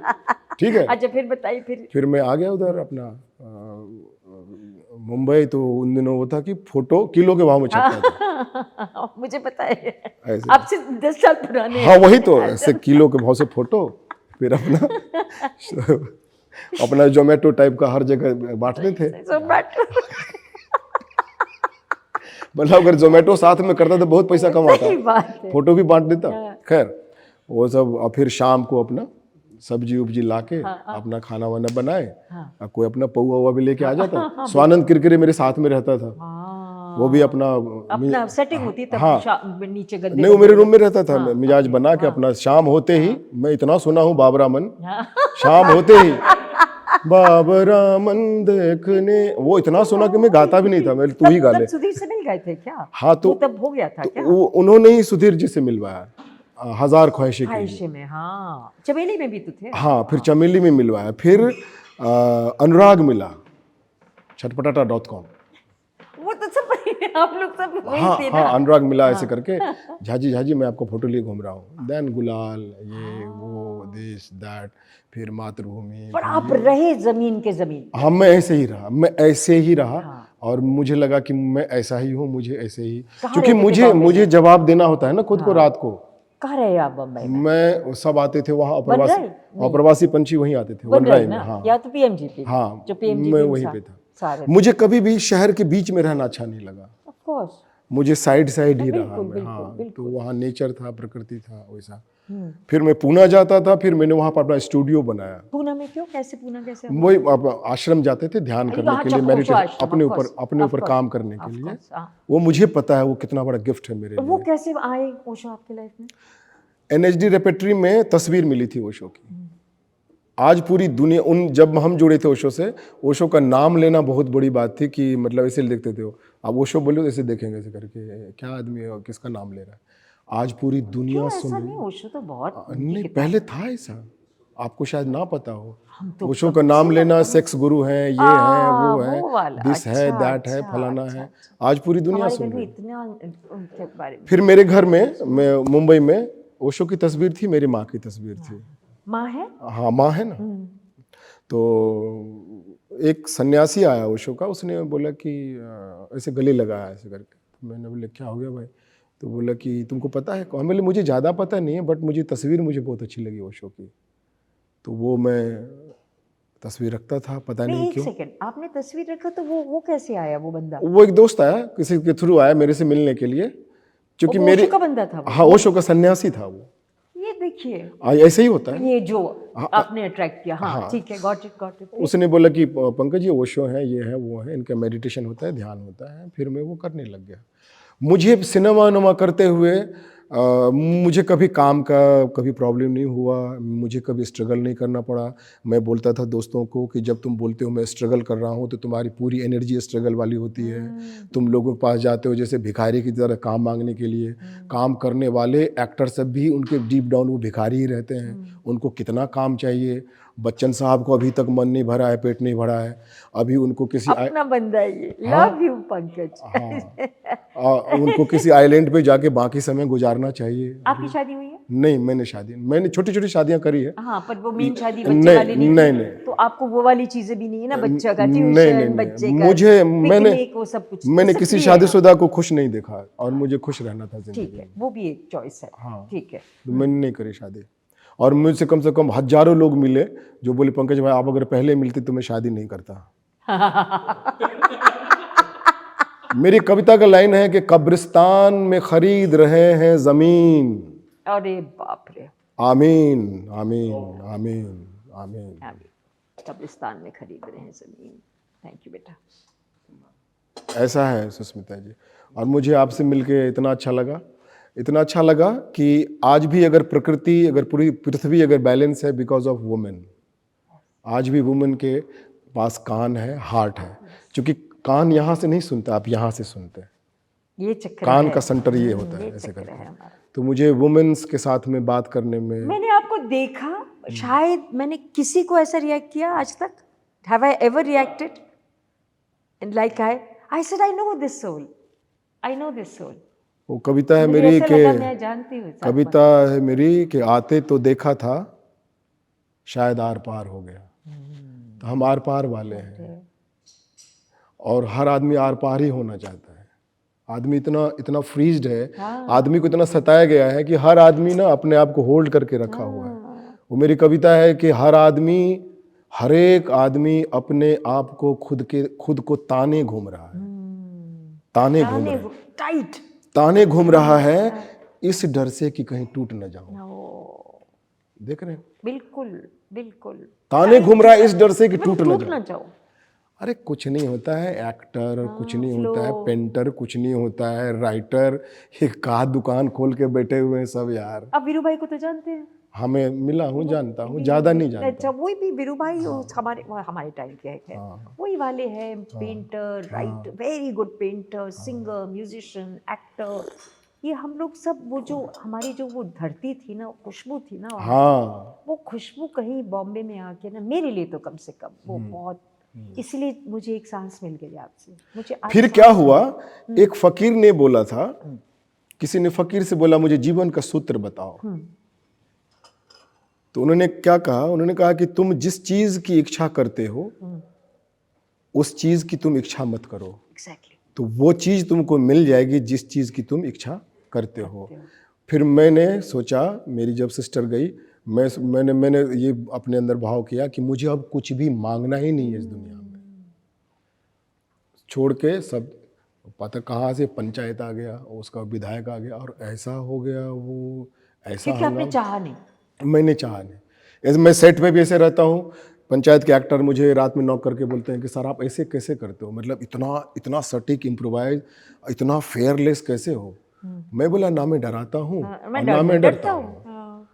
ठीक है। अच्छा फिर बताइए। फिर मैं आ गया उधर अपना मुंबई। तो उन दिनों वो था कि फोटो किलो के भाव में छपता था। मुझे पता है, आपसे 10 साल पुराने। हाँ वही तो, ऐसे किलो के भाव से फोटो, फिर अपना जोमेटो टाइप का हर जगह बांटते थे। मतलब अगर जोमेटो साथ में करता तो बहुत पैसा कमाता, फोटो भी बांट देता। खैर वो सब। और फिर शाम को अपना सब्जी उब्जी लाके अपना खाना वाना बनाए, कोई अपना पौवा हुआ भी लेके आ जाता। स्वानंद किरकिरे मेरे साथ में रहता था, वो भी अपना सेटिंग होती तब। नीचे गद्दे नहीं, वो मेरे रूम में रहता था। मिजाज बना के अपना शाम होते ही, मैं इतना सुना हूँ बाबरा मन, शाम होते ही बाबरा मन देखने, वो इतना सुना कि मैं गाता भी नहीं था। मैं तू ही गा ले। सुधीर से नहीं गाए थे क्या? हाँ तो तब हो गया था क्या? उन्होंने ही सुधीर जी से मिलवाया, हजार ख्वाहिशें में। हाँ चमेली में भी तो थे। हाँ फिर चमेली में मिलवाया। फिर अनुराग मिला, छटपटाटा.com। वो तो सब आप लोग सब वही थे ना। हाँ अनुराग मिला ऐसे करके, झाजी मैं आपको फोटो लिए घूम रहा हूँ। देन गुलाल, ये वो दिस दैट, फिर मातृभूमि। पर आप रहे जमीन के जमीन। हाँ मैं ऐसे ही रहा। और मुझे लगा कि मैं ऐसा ही हूँ, मुझे ऐसे ही, क्योंकि मुझे जवाब देना होता है ना खुद को। रात को कहाँ रहे आप बम्बई में? मैं सब आते थे वहाँ, अप्रवासी पंछी वहीं आते थे, वनराई में। हाँ या तो PMGP। हाँ जो PMGP मैं वहीं पे था। मुझे कभी भी शहर के बीच में रहना अच्छा नहीं लगा। ऑफ कोर्स मुझे साइड साइड ही रहा बिल्कुल, मैं। बिल्कुल, हाँ, बिल्कुल। तो वहाँ नेचर था, प्रकृति था वैसा। फिर मैं पूना जाता था, फिर मैंने वहाँ पर अपना स्टूडियो बनाया। पूना में क्यों, कैसे पूना कैसे? वही आश्रम जाते थे ध्यान करने हाँ, के लिए, ओशो मेडिटेशन, आश्रम, अपने of ऊपर course, अपने of ऊपर course, काम करने के of लिए। course, हाँ। वो मुझे पता है वो कितना बड़ा गिफ्ट है मेरे तो वो लिए। कैसे आए ओशो आपकी लाइफ में? एनएचडी रेपेट्री में तस्वीर मिली थी ओशो की। आज पूरी दुनिया, जब हम जुड़े थे ओशो से, ओशो का नाम लेना बहुत बड़ी बात थी कि मतलब ऐसे देखते थे वो। अब ओशो बोलो तो ऐसे देखेंगे ऐसे करके, क्या आदमी है, किसका नाम ले रहा है। आज पूरी दुनिया क्यों सुन ऐसा रही नहीं, है। ओशो तो बहुत उनकी नहीं, किताब पहले था ऐसा, आपको शायद ना पता हो। हम तो ओशो कब का नाम से लेना, लगता है सेक्स गुरु है, ये है, वो है, वो वाला, दिस है, अच्छा दैट है, अच्छा फलाना अच्छा है। अच्छा। आज पूरी दुनिया हमारे सुन घर में रही है। इतना उनके बारे में। फिर मेरे घर में, मैं मुंबई में, ओशो की तस्वीर थी, मेरी माँ की तस्वीर थी। माँ है? हाँ, माँ है ना। तो एक सन्यासी आया ओशो का, उसने बोला कि ऐसे गले लगाया ऐसे करके। तो मैंने बोला क्या हो गया भाई? तो बोला कि तुमको पता है कौन? बोले मुझे ज़्यादा पता नहीं है, बट मुझे तस्वीर मुझे बहुत अच्छी लगी ओशो की, तो वो मैं तस्वीर रखता था, पता नहीं नहीं, एक क्यों। सेकंड, आपने तस्वीर रखा तो वो कैसे आया वो बंदा? वो एक दोस्त आया, किसी के थ्रू आया मेरे से मिलने के लिए, क्योंकि वो मेरी, ओशो का बंदा था वो? हाँ, ओशो का सन्यासी था वो। ये देखिए, ऐसे ही होता है। ये जो हाँ, आपने अट्रैक्ट किया, हाँ हाँ। ठीक है, गॉट इट। उसने बोला कि पंकज ये ओशो है, ये है, वो है, इनका मेडिटेशन होता है, ध्यान होता है। फिर मैं वो करने लग गया। मुझे सिनेमा नुमा करते हुए मुझे कभी काम का कभी प्रॉब्लम नहीं हुआ, मुझे कभी स्ट्रगल नहीं करना पड़ा। मैं बोलता था दोस्तों को कि जब तुम बोलते हो मैं स्ट्रगल कर रहा हूँ, तो तुम्हारी पूरी एनर्जी स्ट्रगल वाली होती है। तुम लोगों के पास जाते हो जैसे भिखारी की तरह काम मांगने के लिए। काम करने वाले एक्टर सब भी उनके डीप डाउन वो भिखारी ही रहते हैं। उनको कितना काम चाहिए। बच्चन साहब को अभी तक मन नहीं भरा है, पेट नहीं भरा है। अभी उनको किसी अपना बंदा है ये। हाँ, लव यू पंकज। हाँ, उनको किसी आइलैंड पे जाके बाकी समय गुजारना चाहिए। आपकी शादी हुई है? नहीं, मैंने छोटी छोटी शादियां करी है। हाँ, पर वो मेन शादी बच्चे नहीं वाली नहीं नहीं थी। नहीं तो आपको वो वाली चीजें भी नहीं है ना, बच्चा का नहीं ट्यूशन, नहीं, बच्चे का मुझे मैंने पिकनिक, वो सब कुछ मैंने सब किसी फ्री है ना? शादीशुदा को खुश नहीं देखा, और मुझे खुश रहना था जिंदगी ठीक है, में। वो भी एक चॉइस है। हाँ, ठीक है। तो मैंने नहीं करी शादी। और मुझसे कम से कम हजारों लोग मिले जो बोले पंकज भाई आप अगर पहले मिलते तो मैं शादी नहीं करता। मेरी कविता का लाइन है कि कब्रिस्तान में खरीद रहे हैं जमीन। अरे बाप रे। आमीन आमीन आमीन आमीन। कब्रिस्तान में खरीद रहे हैं जमीन। थैंक यू बेटा। ऐसा है सुस्मिता जी। और मुझे आपसे मिलके इतना अच्छा लगा कि आज भी अगर प्रकृति, अगर पूरी पृथ्वी अगर बैलेंस है, बिकॉज ऑफ वुमेन। आज भी वुमेन के पास कान है, हार्ट है। क्योंकि कान यहाँ से नहीं सुनता, आप यहाँ से सुनते हैं। ये चक्कर कान है। का सेंटर ये होता है, ये ऐसे चक्कर है करके। हमारा। तो मुझे वुमेन्स के साथ में बात करने में, मैंने आपको देखा, शायद मैंने किसी को ऐसा रिएक्ट किया आज तक? Have I ever reacted like I said I know this soul, I know this soul. वो कविता है मुझे मेरी ऐसा लगा मैं जानती हूँ। कविता है मेरी कि आते तो देखा था, शायद आर पार हो गया। तो हम आर पार वाले हैं, और हर आदमी आर पार ही होना चाहता है। आदमी इतना फ्रीज्ड है, आदमी को इतना सताया गया है कि हर आदमी ना अपने आप को होल्ड करके रखा हुआ है। वो मेरी कविता है कि हर एक आदमी अपने आप को खुद को ताने घूम रहा है। ताने घूम रहा है इस डर से कि कहीं टूट न जाऊं। देख रहे हैं? बिल्कुल ताने घूम रहा है इस डर से कि टूट न जाऊं। जाओ। अरे कुछ नहीं होता है एक्टर, कुछ नहीं होता है पेंटर, कुछ नहीं होता है राइटर, एक का दुकान खोल के बैठे हुए हैं सब यार। अब वीरू भाई को तो जानते हैं? हमें मिला हूँ, जानता हूँ, ज्यादा नहीं जानता। अच्छा, वही भी वीरू भाई हमारे टाइम के है। वही वाले हैं, painter, writer, very good painter, singer, musician, actor. ये हम लोग सब वो जो हमारी जो वो धरती थी ना, खुशबू थी ना, वो खुशबू कहीं बॉम्बे में आके ना, मेरे लिए तो कम से कम वो बहुत, इसलिए मुझे एक सांस मिल गई आपसे। मुझे फिर क्या हुआ, एक फकीर ने बोला था, किसी ने फकीर से बोला मुझे जीवन का सूत्र बताओ। तो उन्होंने क्या कहा, उन्होंने कहा कि तुम जिस चीज की इच्छा करते हो उस चीज की तुम इच्छा मत करो। Exactly. तो वो चीज तुमको मिल जाएगी जिस चीज की तुम इच्छा करते हो। फिर मैंने सोचा, मेरी जब सिस्टर गई, मैंने ये अपने अंदर भाव किया कि मुझे अब कुछ भी मांगना ही नहीं है इस दुनिया में, छोड़ के सब पता कहाँ से पंचायत आ गया, उसका विधायक आ गया और ऐसा हो गया, वो ऐसा क्योंकि आपने हंगामा। चाहा नहीं। मैंने चाहा नहीं। ऐसे मैं सेट पे भी ऐसे रहता हूँ, पंचायत के एक्टर मुझे रात में नॉक करके बोलते हैं कि सर आप ऐसे कैसे करते हो, मतलब इतना इतना सटीक इम्प्रोवाइज, इतना फेयरलेस कैसे हो। मैं बोला ना मैं डराता हूँ मैं और ना मैं डरता डरता हूँ। हूँ।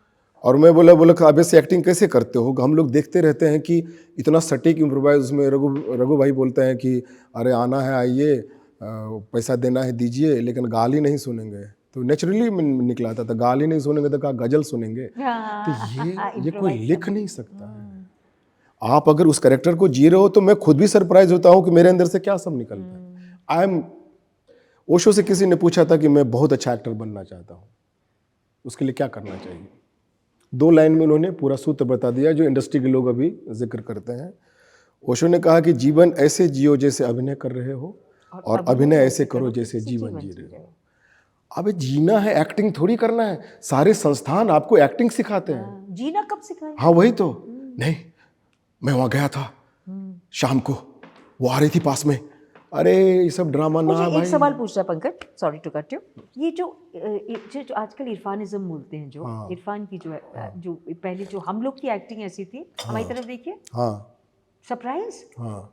और मैं बोला आप ऐसे एक्टिंग कैसे करते हो। हम लोग देखते रहते हैं कि इतना सटीक इम्प्रोवाइज, उसमें रघु भाई बोलते हैं कि अरे आना है आइए, पैसा देना है दीजिए, लेकिन गाली नहीं सुनेंगे। तो नेचुरली निकला था, तो गाली नहीं सुनेंगे तो क्या गजल सुनेंगे। तो ये कोई इम्प्रोवाइज लिख करना। नहीं सकता है। आप अगर उस कैरेक्टर को जी रहे हो तो मैं खुद भी सरप्राइज होता हूँ कि मेरे अंदर से क्या सब निकलता है। आई एम ओशो से किसी ने पूछा था कि मैं बहुत अच्छा एक्टर बनना चाहता हूँ, उसके लिए क्या करना चाहिए। 2 लाइन में उन्होंने पूरा सूत्र बता दिया जो इंडस्ट्री के लोग अभी जिक्र करते हैं। ओशो ने कहा कि जीवन ऐसे जियो जैसे अभिनय कर रहे हो, और अभिनय ऐसे करो जैसे जीवन जी रहे हो। अबे जीना है, एक्टिंग थोड़ी करना है। सारे संस्थान आपको एक्टिंग सिखाते हैं। जीना कब सिखाया? हाँ वही तो। नहीं, मैं वहाँ गया था शाम को, वो आ रही थी पास में। अरे ये सब ड्रामा ना मुझे है एक भाई। सवाल पूछना Pankaj, sorry to cut you. ये जो आजकल इरफानिज्म बोलते हैं, जो इरफान की जो है, जो पहले जो हम लोग की एक्टिंग ऐसी थी, हमारी तरफ देखिए, हाँ सरप्राइज। हाँ,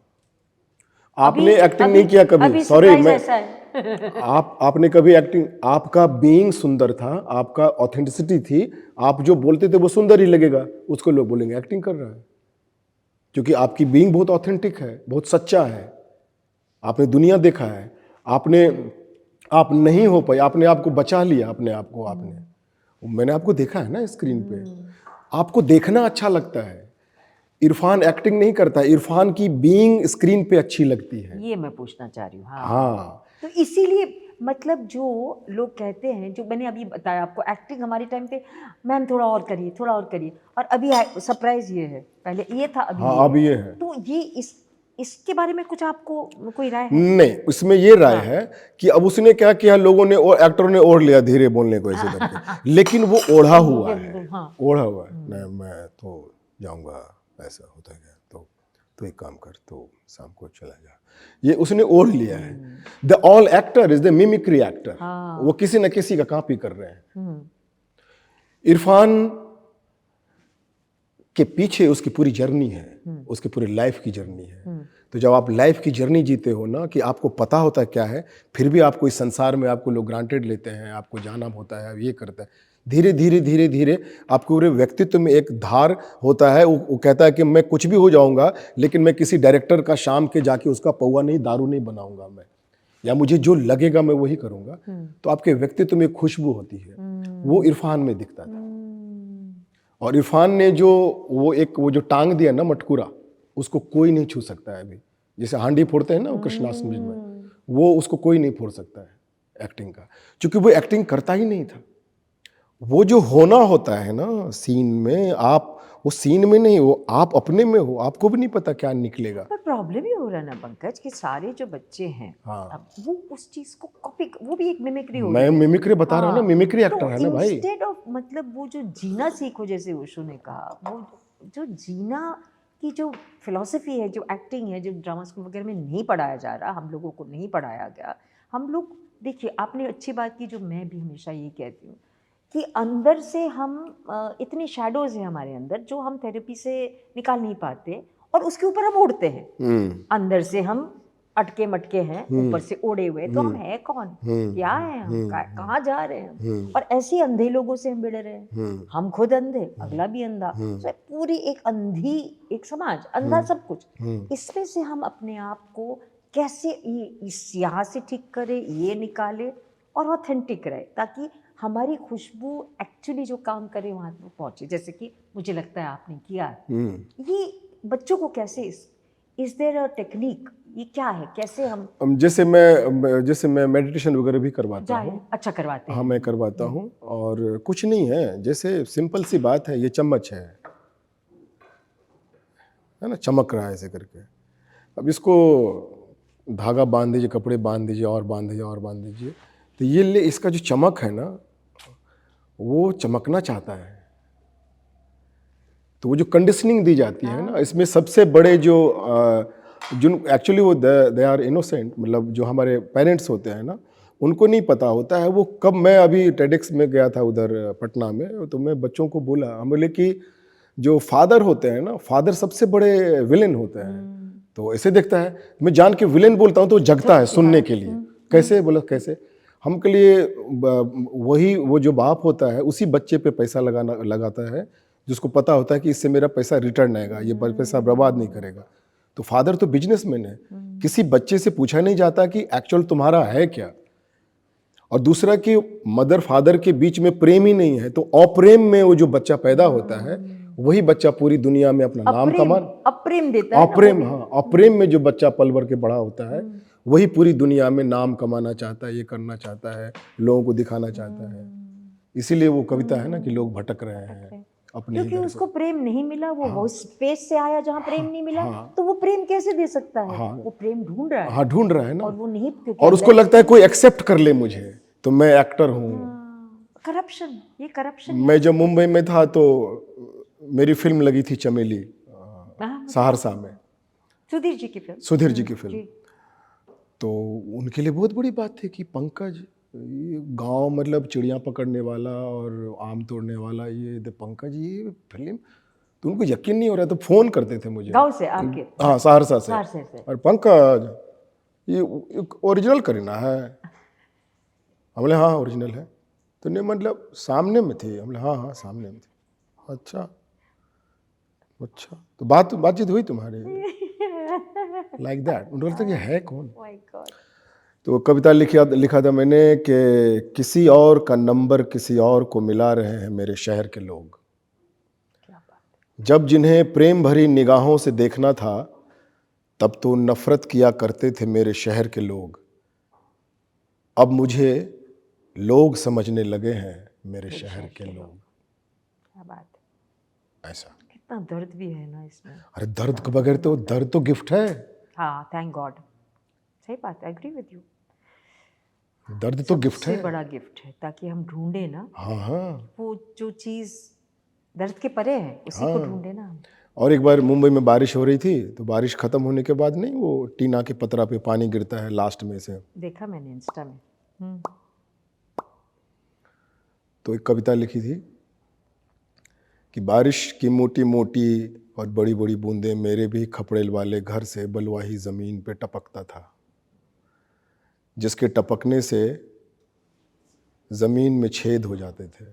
आपने एक्टिंग नहीं किया कभी, अभी सॉरी सरप्राइज मैं ऐसा है। आपने कभी एक्टिंग, आपका बीइंग सुंदर था, आपका ऑथेंटिसिटी थी, आप जो बोलते थे वो सुंदर ही लगेगा, उसको लोग बोलेंगे एक्टिंग कर रहा है। क्योंकि आपकी बीइंग बहुत ऑथेंटिक है, बहुत सच्चा है। आपने दुनिया देखा है, आप नहीं हो पाए, आपने आपको बचा लिया अपने आप को। मैंने आपको देखा है ना स्क्रीन पे, आपको देखना अच्छा लगता है। इरफान एक्टिंग नहीं करता है, इरफान की बीइंग स्क्रीन पे अच्छी लगती है। ये मैं पूछना चाह रही हूँ। हाँ, तो इसीलिए मतलब जो लोग कहते हैं, जो मैंने अभी बताया आपको, एक्टिंग हमारे टाइम पे मैम थोड़ा और करिए, थोड़ा और करिए, और अभी सरप्राइज ये है, पहले ये था, अभी हाँ ये अब है। ये है। तो ये इसके बारे में कुछ आपको कोई राय है? नहीं, उसमें ये राय है कि अब उसने क्या किया, लोगों ने और एक्टरों ने ओढ़ लिया धीरे बोलने को ऐसे करके, लेकिन वो ओढ़ा हुआ है, ओढ़ा हुआ है। नहीं मैं तो जाऊंगा, ऐसा होता है तो एक काम कर, तो शाम को चला जा, ये उसने ओढ़ लिया है। The all actor is the mimicry actor. वो किसी न किसी का कॉपी कर रहे हैं। इरफान के पीछे उसकी पूरी जर्नी है, उसकी पूरी लाइफ की जर्नी है। तो जब आप लाइफ की जर्नी जीते हो ना, कि आपको पता होता है क्या है, फिर भी आपको इस संसार में आपको लोग ग्रांटेड लेते हैं, आपको जाना होता है, ये करता है, धीरे धीरे धीरे धीरे आपको पूरे व्यक्तित्व में एक धार होता है। वो कहता है कि मैं कुछ भी हो जाऊंगा, लेकिन मैं किसी डायरेक्टर का शाम के जाके उसका पौवा नहीं, दारू नहीं बनाऊंगा मैं, या मुझे जो लगेगा मैं वही करूंगा। तो आपके व्यक्तित्व में खुशबू होती है, वो इरफान में दिखता था। और इरफान ने वो जो टांग दिया ना मटकुरा, उसको कोई नहीं छू सकता है अभी। जैसे हांडी फोड़ते हैं ना वो कृष्णाष्टमी में, वो उसको कोई नहीं फोड़ सकता है एक्टिंग का, क्योंकि वो एक्टिंग करता ही नहीं था। वो जो होना होता है ना सीन में, आप वो सीन में नहीं हो, आप अपने में हो, आपको भी नहीं पता क्या निकलेगा। पर प्रॉब्लम ये हो रहा है ना पंकज, कि सारे जो बच्चे हैं, अब वो उस चीज को कॉपी, वो भी एक मिमिक्री हो रही है। मैं मिमिक्री बता रहा हूँ ना, मिमिक्री एक्टर है ना भाई। इंस्टेड ऑफ मतलब वो जो जीना सीखो, जैसे ओशो ने कहा, वो जो जीना की जो फिलॉसफी है, जो एक्टिंग है, जो ड्रामा स्कूल वगैरह में नहीं पढ़ाया जा रहा, हम लोगों को नहीं पढ़ाया गया। हम लोग, देखिए आपने अच्छी बात की, जो मैं भी हमेशा ये कहती हूँ कि अंदर से हम इतने शैडोज हैं हमारे अंदर, जो हम थेरेपी से निकाल नहीं पाते, और उसके ऊपर हम उड़ते हैं। अंदर से हम अटके मटके हैं, ऊपर से उड़े हुए, तो हम है कौन, क्या है हम, कहाँ जा रहे हैं हम। और ऐसे अंधे लोगों से हम भिड़ रहे हैं, हम खुद अंधे, अगला भी अंधा। तो पूरी एक अंधी, एक समाज अंधा, सब कुछ। इसमें से हम अपने आप को कैसे इस यहाँ से ठीक करें, ये निकाले और ऑथेंटिक रहे, ताकि हमारी खुशबू एक्चुअली जो काम करे वहाँ तक पहुँचे। जैसे कि मुझे लगता है आपने किया, ये बच्चों को कैसे, इज देयर अ टेक्निक, ये क्या है, कैसे हम जैसे मैं मेडिटेशन वगैरह भी करवाता हूँ। अच्छा करवाते हैं? हाँ मैं करवाता हूँ, और कुछ नहीं है, जैसे सिंपल सी बात है, ये चम्मच है ना, चमक रहा है ऐसे करके। अब इसको धागा बांध दीजिए, कपड़े बांध दीजिए, और बांध दीजिए, और बांध दीजिए, तो ये इसका जो चमक है ना, वो चमकना चाहता है। तो वो जो कंडीशनिंग दी जाती है ना, इसमें सबसे बड़े जो जिन एक्चुअली वो दे आर इनोसेंट, मतलब जो हमारे पेरेंट्स होते हैं ना, उनको नहीं पता होता है वो कब। मैं अभी टेडेक्स में गया था उधर पटना में, तो मैं बच्चों को बोला, हम बोले कि जो फादर होते हैं ना, फादर सबसे बड़े विलेन होते हैं। तो ऐसे देखता है, मैं जान के विलेन बोलता हूँ तो जगता है सुनने के लिए। कैसे बोला, कैसे? हम के लिए वही वो जो बाप होता है उसी बच्चे पे पैसा लगाता है, जिसको पता होता है कि इससे मेरा पैसा रिटर्न आएगा, ये पैसा बर्बाद नहीं करेगा। तो फादर तो बिजनेसमैन है, किसी बच्चे से पूछा नहीं जाता कि एक्चुअल तुम्हारा है क्या। और दूसरा कि मदर फादर के बीच में प्रेम ही नहीं है, तो अप्रेम में वो जो बच्चा पैदा होता है वही बच्चा पूरी दुनिया में अपना नाम अप्रेम देता है अप्रेम, हाँ, अप्रेम में जो बच्चा पल भर के बड़ा होता है वही पूरी दुनिया में नाम कमाना चाहता है, ये करना चाहता है, लोगों को दिखाना चाहता है। इसीलिए वो कविता है ना कि लोग भटक रहे हैं अपने, क्योंकि उसको प्रेम नहीं मिला, वो स्पेस से आया जहाँ प्रेम नहीं मिला, तो वो प्रेम कैसे दे सकता है? वो प्रेम ढूंढ रहा है। हाँ, ढूंढ रहा है ना, और वो नहीं, और उसको लगता है कोई एक्सेप्ट कर ले मुझे, तो मैं एक्टर हूँ। करप्शन, ये करप्शन। मैं जब मुंबई में था तो मेरी फिल्म लगी थी चमेली, सहरसा में, सुधीर जी की फिल्म। सुधीर जी की फिल्म। तो उनके लिए बहुत बड़ी बात थी कि पंकज, ये गांव मतलब चिड़िया पकड़ने वाला और आम तोड़ने वाला, ये पंकज ये फिल्म, तो उनको यकीन नहीं हो रहा। तो फोन करते थे मुझे गांव से आपके? हाँ, सहरसा से। से। और पंकज ये ओरिजिनल करीना है? हम बोले हाँ ओरिजिनल है। तो नहीं मतलब सामने में थी? हम बोले हाँ हाँ सामने में थी। अच्छा अच्छा, तो बातचीत हुई तुम्हारी? Like that. उनको लगता कि है कौन। तो कविता लिखा था मैंने कि किसी और का नंबर किसी और को मिला रहे हैं मेरे शहर के लोग। जब जिन्हें प्रेम भरी निगाहों से देखना था तब तो नफरत किया करते थे मेरे शहर के लोग। अब मुझे लोग समझने लगे हैं मेरे शहर के लोग। क्या बात है। ऐसा कितना दर्द भी है ना इसमें। अरे दर्द के बगैर तो, दर्द तो गिफ्ट है। हाँ, थैंक गॉड। सही बात, एग्री विद यू। दर्द तो गिफ्ट है, सबसे बड़ा गिफ्ट है, ताकि हम ढूंढे ना। हाँ हाँ, वो जो चीज दर्द के परे है उसी को ढूंढे ना हम। और एक बार मुंबई में बारिश हो रही थी, तो बारिश खत्म होने के बाद नहीं वो टीना के पतरा पे पानी गिरता है लास्ट में से, देखा मैंने इंस्टा में। तो एक कविता लिखी थी कि बारिश की मोटी मोटी और बड़ी बड़ी बूंदें मेरे भी खपड़ेल वाले घर से बलुआही ज़मीन पे टपकता था, जिसके टपकने से ज़मीन में छेद हो जाते थे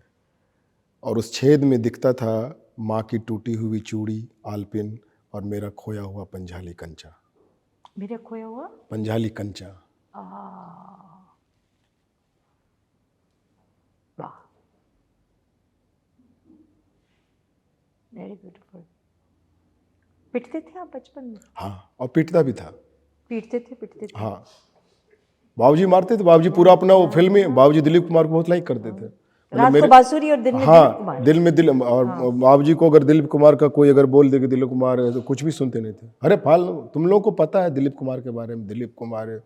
और उस छेद में दिखता था माँ की टूटी हुई चूड़ी आलपिन और मेरा खोया हुआ पंझाली कंचा। मेरा खोया हुआ पंझाली कंचा। वाह, वेरी ब्यूटीफुल। पिटते थे आप बचपन में? हाँ, और पीटता भी था। पीटते थे। हाँ, बाबूजी मारते थे। बाबूजी पूरा अपना वो फिल्म में बाबूजी दिलीप कुमार को बहुत लाइक करते थे। रात को बांसुरी और दिन में दिलीप कुमार। दिल में दिल। और बाबूजी को अगर दिलीप कुमार का कोई अगर बोल दे कि दिलीप कुमार है तो कुछ भी सुनते नहीं थे। अरे फाल, तुम लोगों को पता है दिलीप कुमार के बारे में, दिलीप कुमार है,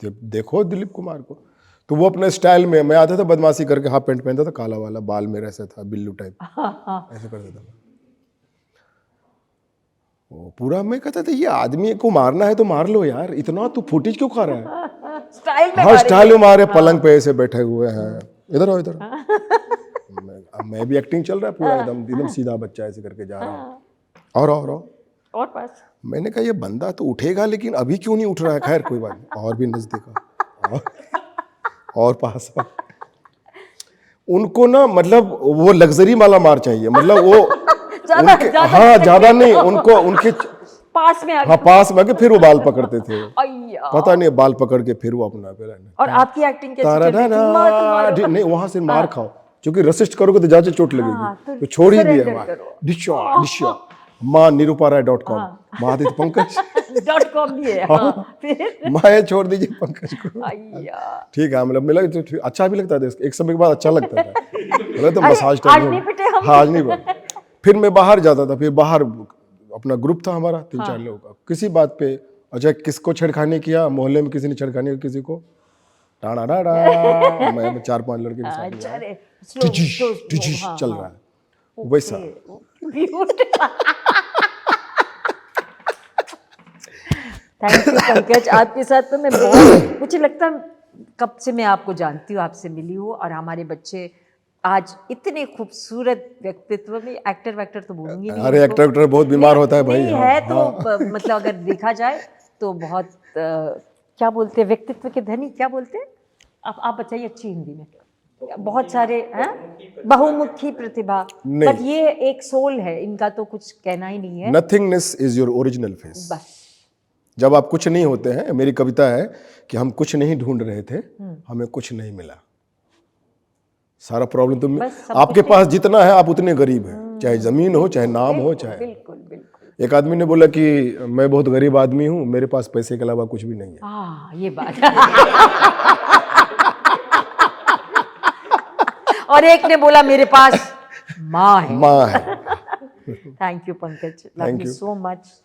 देखो दिलीप कुमार को। तो वो अपने स्टाइल में, मैं आता था बदमाशी करके, हाफ पैंट पहनता था काला वाला, बाल मेरा ऐसा था बिल्लू टाइप, ऐसे करता था वो पूरा। मैं कहता था ये आदमी को मारना है तो मार लो यार, इतना तू फुटेज क्यों खा रहा है? स्टाइल में हाँ, स्टाइल में मारे, पलंग पे ऐसे बैठे हुए हैं, इधर आओ इधर। मैं भी एक्टिंग चल रहा है पूरा, एकदम सीधा बच्चा ऐसे करके जा रहा हूँ, और पास। मैंने कहा ये बंदा तो उठेगा लेकिन अभी क्यों नहीं उठ रहा है? खैर कोई बात नहीं, और भी नजदीक और पास। उनको ना मतलब वो लग्जरी वाला मार चाहिए, मतलब वो हाँ ज्यादा नहीं, उनको उनके पास में हाँ पास में आके फिर वो बाल पकड़ते थे। पता नहीं, बाल पकड़ के फिर वो अपना फिर। और आपकी एक्टिंग कैसी चल रही थी? नहीं, वहां से मार खाओ, क्योंकि रसिस्ट करोगे तो ज्यादा चोट लगेगी, तो छोड़ ही दिया। डिशा माँ niruparay.com, महादित पंकज .com भी है। फिर माँ छोड़ दीजिए पंकज को। ठीक है, मतलब मिला तो अच्छा भी लगता था, एक समय के बाद अच्छा लगता था। तो मसाज टाइम, हाँ आज नहीं। फिर मैं बाहर जाता था, फिर बाहर अपना ग्रुप था हमारा 3-4 लोगों का, किसी बात पे अच्छा किसको छेड़खानी किया, मोहल्ले में किसी ने छेड़खानी किया किसी को, टाड़ा डाड़ा, मैं 4-5 लड़के के साथ चल रहा है वैसा। थैंक यू पंकज, आपके साथ तो मैं बहुत, मुझे लगता है कब से मैं आपको जानती हूँ, आपसे मिली हूँ, और हमारे बच्चे आज इतने खूबसूरत व्यक्तित्व में, एक्टर वैक्टर तो बोलूंगी नहीं अरे उनको। एक्टर बहुत बीमार होता है भाई। नहीं हाँ, है तो हाँ। मतलब अगर देखा जाए तो बहुत क्या बोलते हैं, व्यक्तित्व के धनी क्या बोलते हैं, आप बताइए अच्छी हिंदी में। बहुत सारे हैं, बहुमुखी प्रतिभा, नहीं, बट ये एक सोल है इनका, तो कुछ कहना ही नहीं है। Nothingness is your original face. बस जब आप कुछ नहीं होते हैं, मेरी कविता है कि हम कुछ नहीं ढूंढ रहे थे, हमें कुछ नहीं मिला। सारा प्रॉब्लम तो बस सब आपके कुछ पास जितना है, आप उतने गरीब हैं, चाहे जमीन हो, चाहे नाम हो, चाहे। बिल्कुल बिल्कुल। एक आदमी ने बोला कि मैं बहुत गरीब आदमी हूं, मेरे पास पैसे के अलावा कुछ भी नहीं है। हाँ ये बात और एक ने बोला मेरे पास माँ है। माँ है। Thank you Pankaj, love Thank you you. So much.